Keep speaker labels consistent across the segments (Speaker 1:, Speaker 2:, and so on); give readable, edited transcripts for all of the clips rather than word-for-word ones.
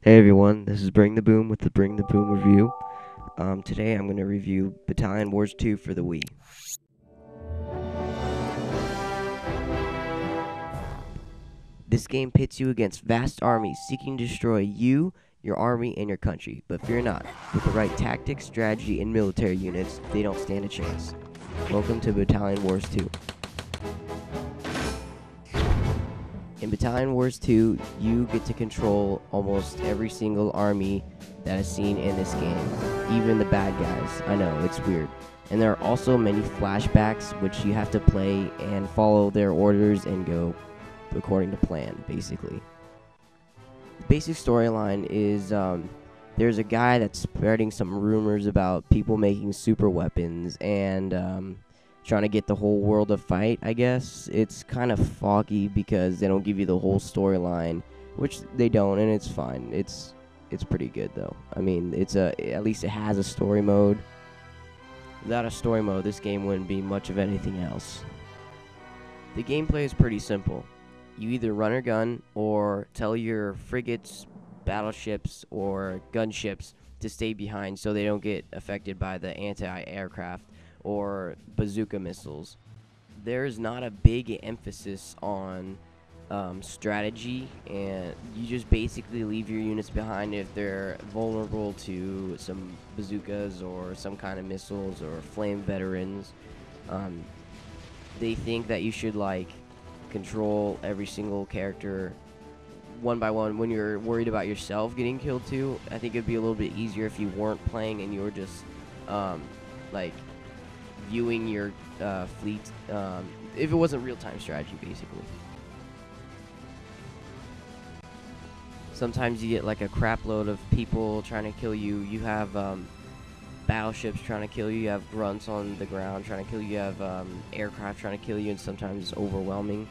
Speaker 1: Hey everyone, this is Bring the Boom with the Bring the Boom review. Today I'm going to review Battalion Wars 2 for the Wii. This game pits you against vast armies seeking to destroy you, your army, and your country. But fear not, with the right tactics, strategy, and military units, they don't stand a chance. Welcome to Battalion Wars 2. In Battalion Wars 2, you get to control almost every single army that is seen in this game, even the bad guys. I know, it's weird. And there are also many flashbacks which you have to play and follow their orders and go according to plan, basically. The basic storyline is there's a guy that's spreading some rumors about people making super weapons and trying to get the whole world to fight, I guess. It's kind of foggy because they don't give you the whole storyline, which they don't, and it's fine. It's pretty good though. I mean, at least it has a story mode. Without a story mode, this game wouldn't be much of anything else. The gameplay is pretty simple. You either run or gun, or tell your frigates, battleships, or gunships to stay behind so they don't get affected by the anti-aircraft or bazooka missiles. There's not a big emphasis on strategy, and you just basically leave your units behind if they're vulnerable to some bazookas or some kind of missiles or flame veterans. They think that you should control every single character one by one when you're worried about yourself getting killed too. I think it'd be a little bit easier if you weren't playing and you were just viewing your fleet, if it wasn't real-time strategy, basically. Sometimes you get like a crap load of people trying to kill you. You have battleships trying to kill you. You have grunts on the ground trying to kill you. You have aircraft trying to kill you, and sometimes it's overwhelming.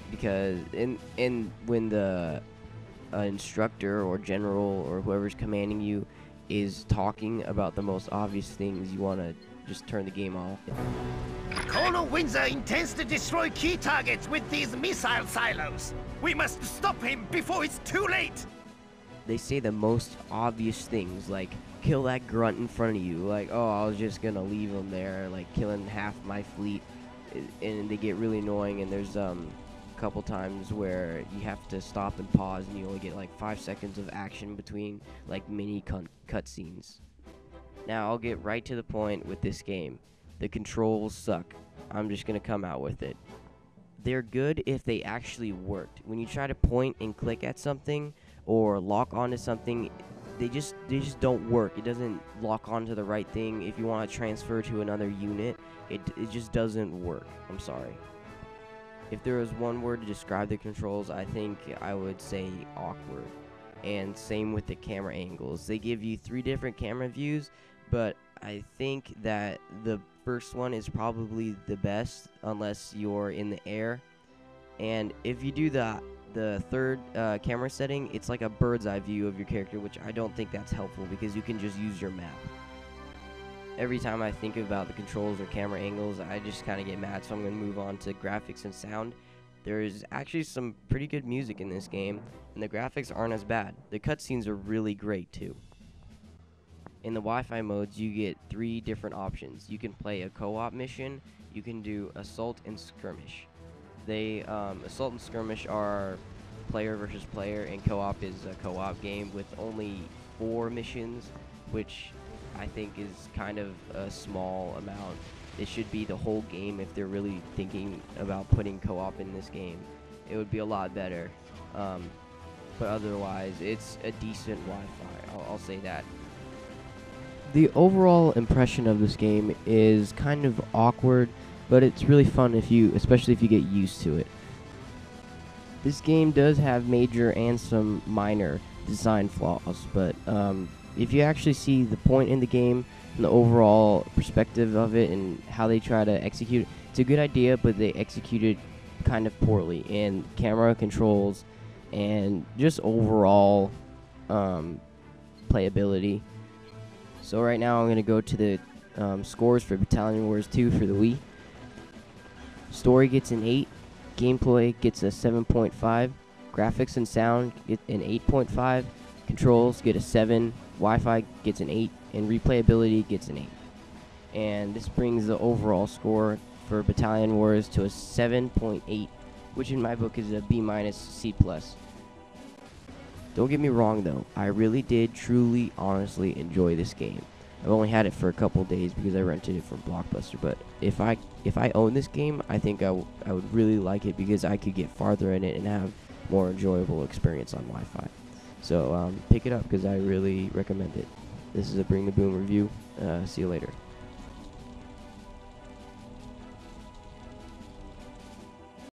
Speaker 1: Because when the instructor or general or whoever's commanding you is talking about the most obvious things, you want to just turn the game off.
Speaker 2: Colonel Windsor intends to destroy key targets with these missile silos. We must stop him before it's too late.
Speaker 1: They say the most obvious things, like kill that grunt in front of you, like, oh, I was just gonna leave him there, like killing half my fleet, and they get really annoying. And there's a couple times where you have to stop and pause, and you only get like 5 seconds of action between like mini cutscenes. Now I'll get right to the point with this game. The controls suck. I'm just gonna come out with it. They're good if they actually worked. When you try to point and click at something or lock onto something, they just don't work. It doesn't lock onto the right thing. If you want to transfer to another unit, it just doesn't work. I'm sorry. If there was one word to describe the controls, I think I would say awkward. And same with the camera angles. They give you 3 different camera views, but I think that the first one is probably the best unless you're in the air. And if you do the third camera setting, it's like a bird's eye view of your character, which I don't think that's helpful because you can just use your map. Every time I think about the controls or camera angles, I just kind of get mad, so I'm going to move on to graphics and sound. There's actually some pretty good music in this game, and the graphics aren't as bad. The cutscenes are really great too. In the Wi-Fi modes, you get 3 different options. You can play a co-op mission, you can do assault and skirmish. Assault and skirmish are player versus player, and co-op is a co-op game with only 4 missions, which I think is kind of a small amount. It should be the whole game if they're really thinking about putting co-op in this game. It would be a lot better. But otherwise, it's a decent Wi-Fi, I'll say that. The overall impression of this game is kind of awkward, but it's really fun especially if you get used to it. This game does have major and some minor design flaws, but if you actually see the point in the game and the overall perspective of it and how they try to execute it, it's a good idea, but they execute it kind of poorly in camera controls and just overall playability. So right now I'm going to go to the scores for Battalion Wars 2 for the Wii. Story gets an 8, gameplay gets a 7.5, Graphics and sound get an 8.5. Controls get a 7. Wi-Fi gets an 8. And replayability gets an 8. And this brings the overall score for Battalion Wars to a 7.8, which in my book is a B- C+. Don't get me wrong though, I really did truly honestly enjoy this game. I've only had it for a couple days because I rented it from Blockbuster, but if I own this game, I think I would really like it because I could get farther in it and have more enjoyable experience on Wi-Fi. So pick it up because I really recommend it. This is a Bring the Boom review. See you later.